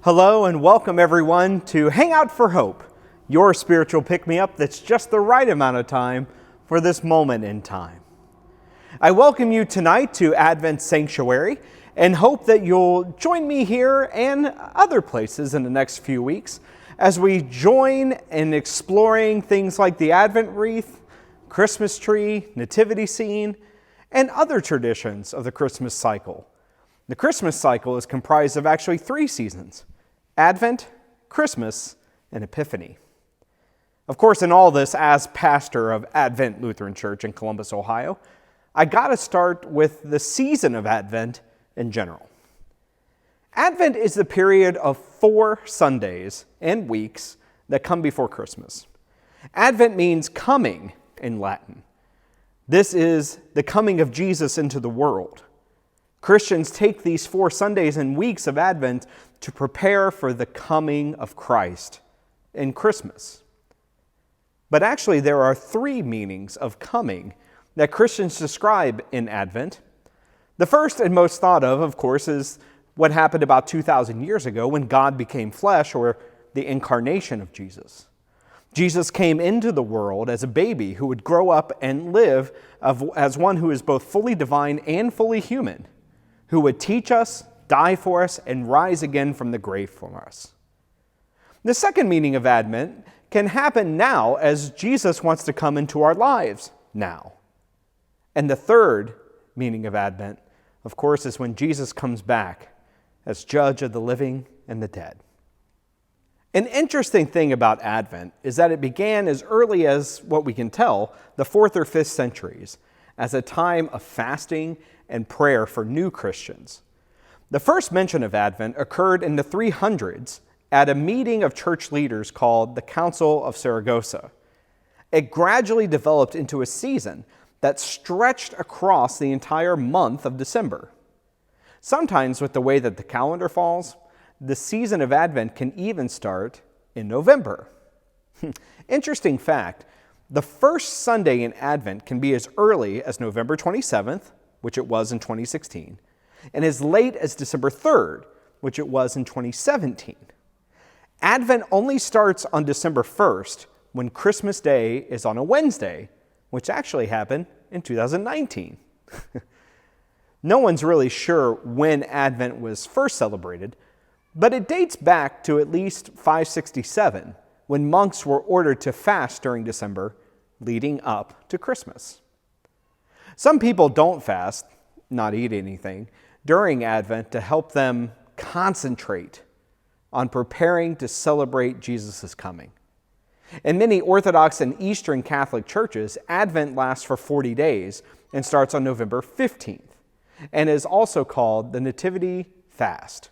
Hello and welcome everyone to Hangout for Hope, your spiritual pick-me-up that's just the right amount of time for this moment in time. I welcome you tonight to Advent Sanctuary and hope that you'll join me here and other places in the next few weeks as we join in exploring things like the Advent wreath, Christmas tree, nativity scene, and other traditions of the Christmas cycle. The Christmas cycle is comprised of actually 3 seasons: Advent, Christmas, and Epiphany. Of course, in all this, as pastor of Advent Lutheran Church in Columbus, Ohio, I got to start with the season of Advent in general. Advent is the period of 4 Sundays and weeks that come before Christmas. Advent means coming in Latin. This is the coming of Jesus into the world. Christians take these 4 Sundays and weeks of Advent to prepare for the coming of Christ in Christmas. But actually, there are 3 meanings of coming that Christians describe in Advent. The first and most thought of course, is what happened about 2,000 years ago when God became flesh, or the incarnation of Jesus. Jesus came into the world as a baby who would grow up and live as one who is both fully divine and fully human, who would teach us, die for us, and rise again from the grave for us. The second meaning of Advent can happen now as Jesus wants to come into our lives now. And the third meaning of Advent, of course, is when Jesus comes back as judge of the living and the dead. An interesting thing about Advent is that it began as early as, what we can tell, the 4th or 5th centuries, as a time of fasting and prayer for new Christians. The first mention of Advent occurred in the 300s at a meeting of church leaders called the Council of Saragossa. It gradually developed into a season that stretched across the entire month of December. Sometimes, with the way that the calendar falls, the season of Advent can even start in November. Interesting fact, the first Sunday in Advent can be as early as November 27th, which it was in 2016, and as late as December 3rd, which it was in 2017. Advent only starts on December 1st, when Christmas Day is on a Wednesday, which actually happened in 2019. No one's really sure when Advent was first celebrated, but it dates back to at least 567, when monks were ordered to fast during December, leading up to Christmas. Some people don't fast, not eat anything, during Advent to help them concentrate on preparing to celebrate Jesus' coming. In many Orthodox and Eastern Catholic churches, Advent lasts for 40 days and starts on November 15th, and is also called the Nativity Fast.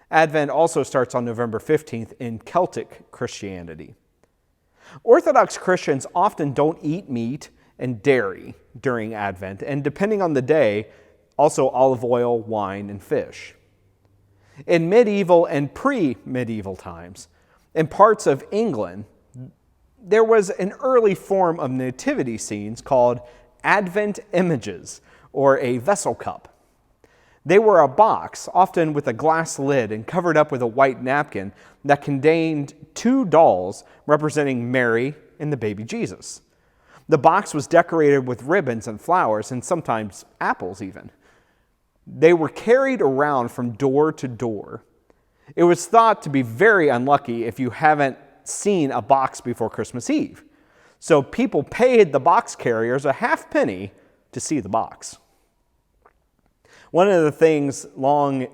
Advent also starts on November 15th in Celtic Christianity. Orthodox Christians often don't eat meat and dairy during Advent, and depending on the day, also olive oil, wine, and fish. In medieval and pre-medieval times, in parts of England, there was an early form of nativity scenes called Advent images, or a vessel cup. They were a box, often with a glass lid and covered up with a white napkin, that contained 2 dolls representing Mary and the baby Jesus. The box was decorated with ribbons and flowers, and sometimes apples even. They were carried around from door to door. It was thought to be very unlucky if you haven't seen a box before Christmas Eve. So people paid the box carriers a half-penny to see the box. One of the things long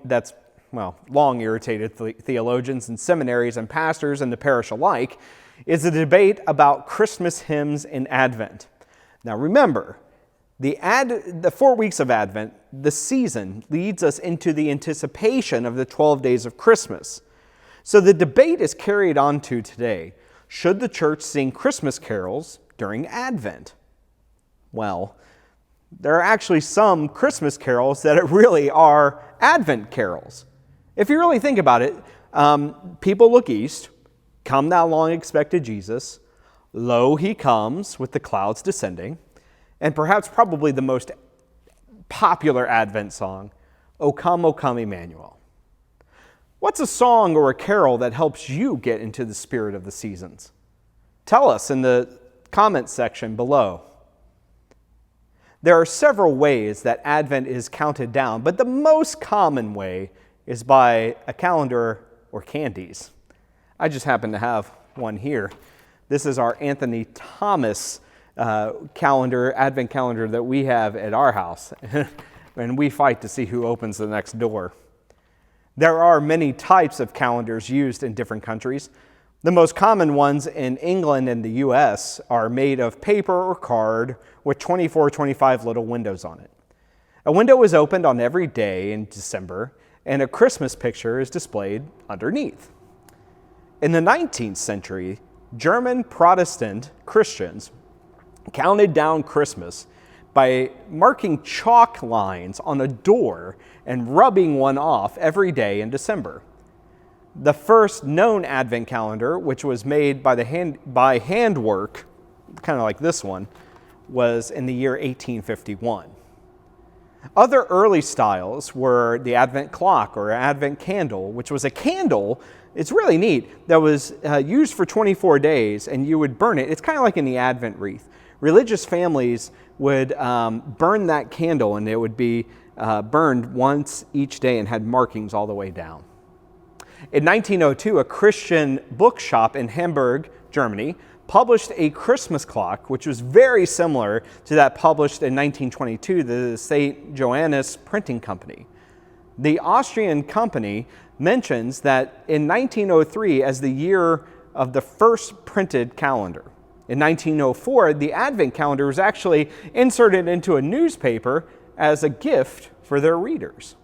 irritated theologians and seminaries and pastors in the parish alike is the debate about Christmas hymns in Advent. Now remember, the 4 weeks of Advent, the season, leads us into the anticipation of the 12 days of Christmas. So the debate is carried on to today. Should the church sing Christmas carols during Advent? Well, there are actually some Christmas carols that really are Advent carols. If you really think about it, people look east, come thou long expected Jesus, lo he comes with the clouds descending, and perhaps probably the most popular Advent song, O come, Emmanuel. What's a song or a carol that helps you get into the spirit of the seasons? Tell us in the comment section below. There are several ways that Advent is counted down, but the most common way is by a calendar or candies. I just happen to have one here. This is our Anthony Thomas calendar, Advent calendar that we have at our house, and we fight to see who opens the next door. There are many types of calendars used in different countries. The most common ones in England and the US are made of paper or card with 24 or 25 little windows on it. A window is opened on every day in December, and a Christmas picture is displayed underneath. In the 19th century, German Protestant Christians counted down Christmas by marking chalk lines on a door and rubbing one off every day in December. The first known Advent calendar, which was made by handwork, kind of like this one, was in the year 1851. Other early styles were the Advent clock or Advent candle, which was a candle, it's really neat, that was used for 24 days, and you would burn it. It's kind of like in the Advent wreath. Religious families would burn that candle, and it would be burned once each day and had markings all the way down. In 1902, a Christian bookshop in Hamburg, Germany, published a Christmas clock, which was very similar to that published in 1922, the St. Johannes Printing Company. The Austrian company mentions that in 1903 as the year of the first printed calendar. In 1904, the Advent calendar was actually inserted into a newspaper as a gift for their readers.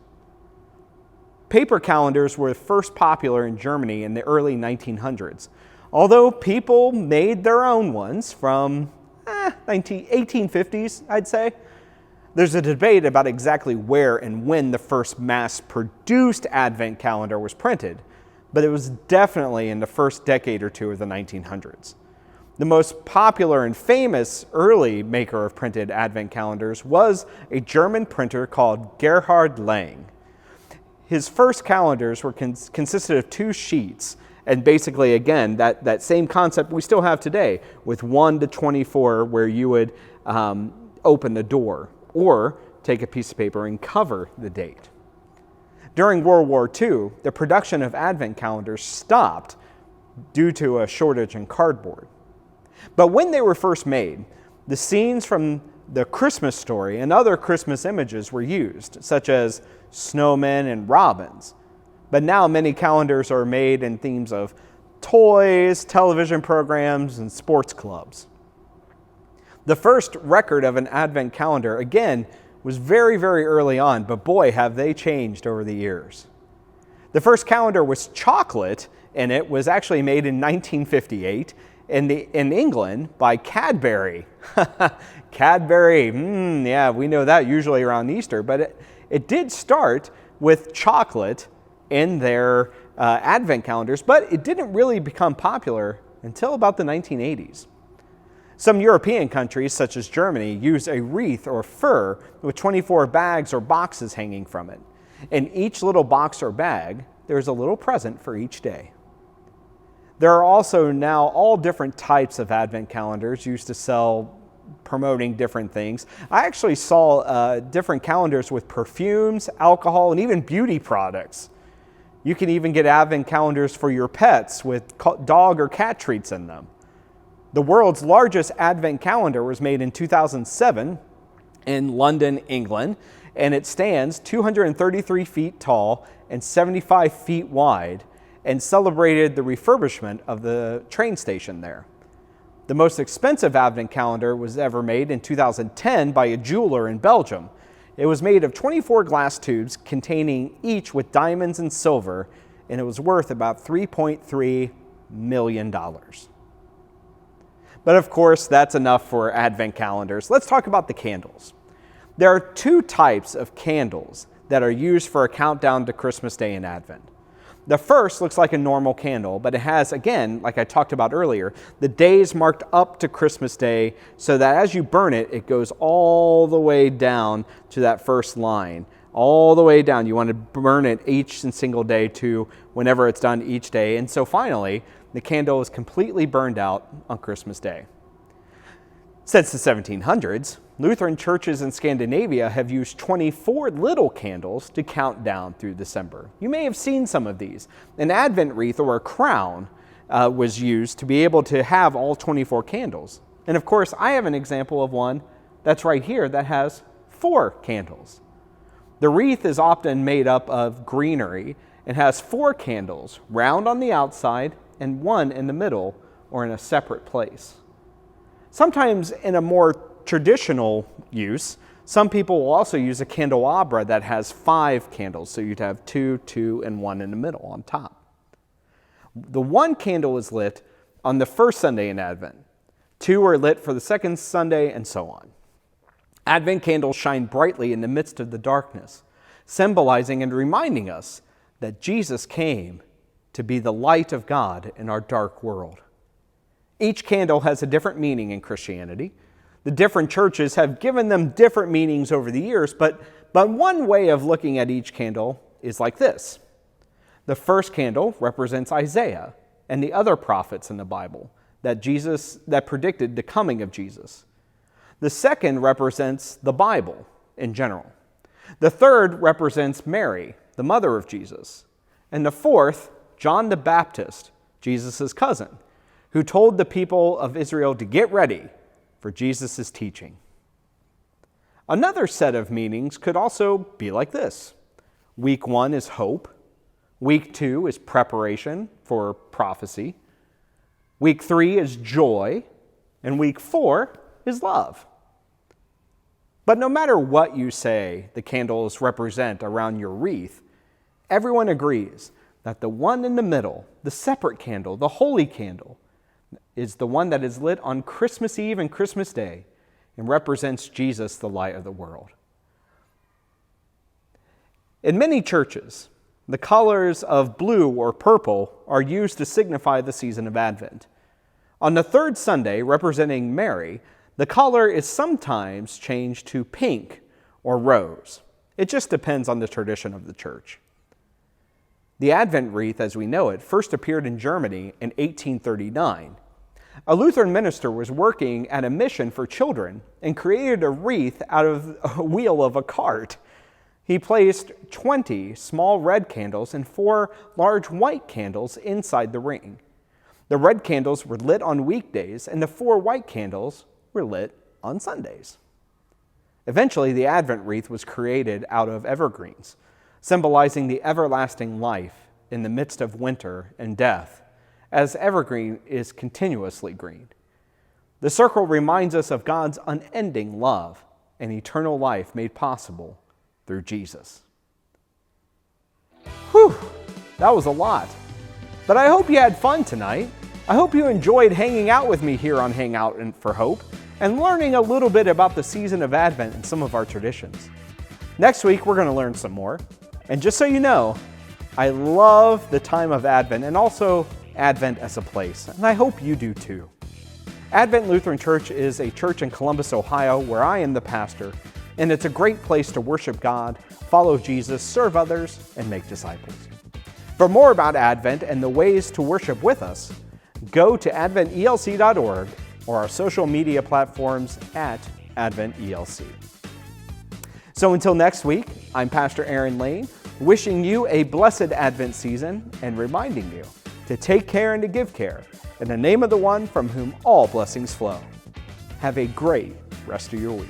Paper calendars were first popular in Germany in the early 1900s, although people made their own ones from 1850s, I'd say. There's a debate about exactly where and when the first mass-produced Advent calendar was printed, but it was definitely in the first decade or two of the 1900s. The most popular and famous early maker of printed Advent calendars was a German printer called Gerhard Lang. His first calendars were consisted of 2 sheets, and basically, again, that same concept we still have today, with 1 to 24, where you would open the door or take a piece of paper and cover the date. During World War II, the production of Advent calendars stopped due to a shortage in cardboard. But when they were first made, the scenes from the Christmas story and other Christmas images were used, such as snowmen and robins. But now many calendars are made in themes of toys, television programs, and sports clubs. The first record of an Advent calendar, again, was very, very early on, but boy, have they changed over the years. The first calendar was chocolate, and it was actually made in 1958 in England by Cadbury. Cadbury, yeah, we know that usually around Easter, but it did start with chocolate in their Advent calendars, but it didn't really become popular until about the 1980s. Some European countries, such as Germany, use a wreath or fir with 24 bags or boxes hanging from it. In each little box or bag, there's a little present for each day. There are also now all different types of Advent calendars used to sell, promoting different things. I actually saw different calendars with perfumes, alcohol, and even beauty products. You can even get Advent calendars for your pets with dog or cat treats in them. The world's largest Advent calendar was made in 2007 in London, England, and it stands 233 feet tall and 75 feet wide, and celebrated the refurbishment of the train station there. The most expensive Advent calendar was ever made in 2010 by a jeweler in Belgium. It was made of 24 glass tubes containing each with diamonds and silver, and it was worth about $3.3 million. But of course, that's enough for Advent calendars. Let's talk about the candles. There are 2 types of candles that are used for a countdown to Christmas Day and Advent. The first looks like a normal candle, but it has, again, like I talked about earlier, the days marked up to Christmas Day so that as you burn it, it goes all the way down to that first line all the way down. You want to burn it each and single day to whenever it's done each day. And so finally, the candle is completely burned out on Christmas Day. Since the 1700s, Lutheran churches in Scandinavia have used 24 little candles to count down through December. You may have seen some of these. An Advent wreath or a crown was used to be able to have all 24 candles. And of course, I have an example of one that's right here that has 4 candles. The wreath is often made up of greenery and has 4 candles, round on the outside and 1 in the middle or in a separate place. Sometimes in a more traditional use, some people will also use a candelabra that has 5 candles, so you'd have 2, 2, and 1 in the middle on top. The 1 candle is lit on the first Sunday in Advent. 2 are lit for the second Sunday, and so on. Advent candles shine brightly in the midst of the darkness, symbolizing and reminding us that Jesus came to be the light of God in our dark world. Each candle has a different meaning in Christianity. The different churches have given them different meanings over the years, but one way of looking at each candle is like this. The first candle represents Isaiah and the other prophets in the Bible that predicted the coming of Jesus. The second represents the Bible in general. The third represents Mary, the mother of Jesus. And the fourth, John the Baptist, Jesus' cousin, who told the people of Israel to get ready for Jesus' teaching. Another set of meanings could also be like this. Week 1 is hope. Week 2 is preparation for prophecy. Week 3 is joy. And week 4 is love. But no matter what you say the candles represent around your wreath, everyone agrees that the one in the middle, the separate candle, the holy candle, is the one that is lit on Christmas Eve and Christmas Day and represents Jesus, the light of the world. In many churches, the colors of blue or purple are used to signify the season of Advent. On the third Sunday, representing Mary, the color is sometimes changed to pink or rose. It just depends on the tradition of the church. The Advent wreath, as we know it, first appeared in Germany in 1839. A Lutheran minister was working at a mission for children and created a wreath out of a wheel of a cart. He placed 20 small red candles and 4 large white candles inside the ring. The red candles were lit on weekdays, and the 4 white candles were lit on Sundays. Eventually, the Advent wreath was created out of evergreens, symbolizing the everlasting life in the midst of winter and death, as evergreen is continuously green. The circle reminds us of God's unending love and eternal life made possible through Jesus. Whew, that was a lot. But I hope you had fun tonight. I hope you enjoyed hanging out with me here on Hangout for Hope and learning a little bit about the season of Advent and some of our traditions. Next week, we're going to learn some more. And just so you know, I love the time of Advent and also Advent as a place, and I hope you do too. Advent Lutheran Church is a church in Columbus, Ohio, where I am the pastor, and it's a great place to worship God, follow Jesus, serve others, and make disciples. For more about Advent and the ways to worship with us, go to adventelc.org or our social media platforms at AdventELC. So until next week, I'm Pastor Aaron Lane, wishing you a blessed Advent season and reminding you to take care and to give care in the name of the one from whom all blessings flow. Have a great rest of your week.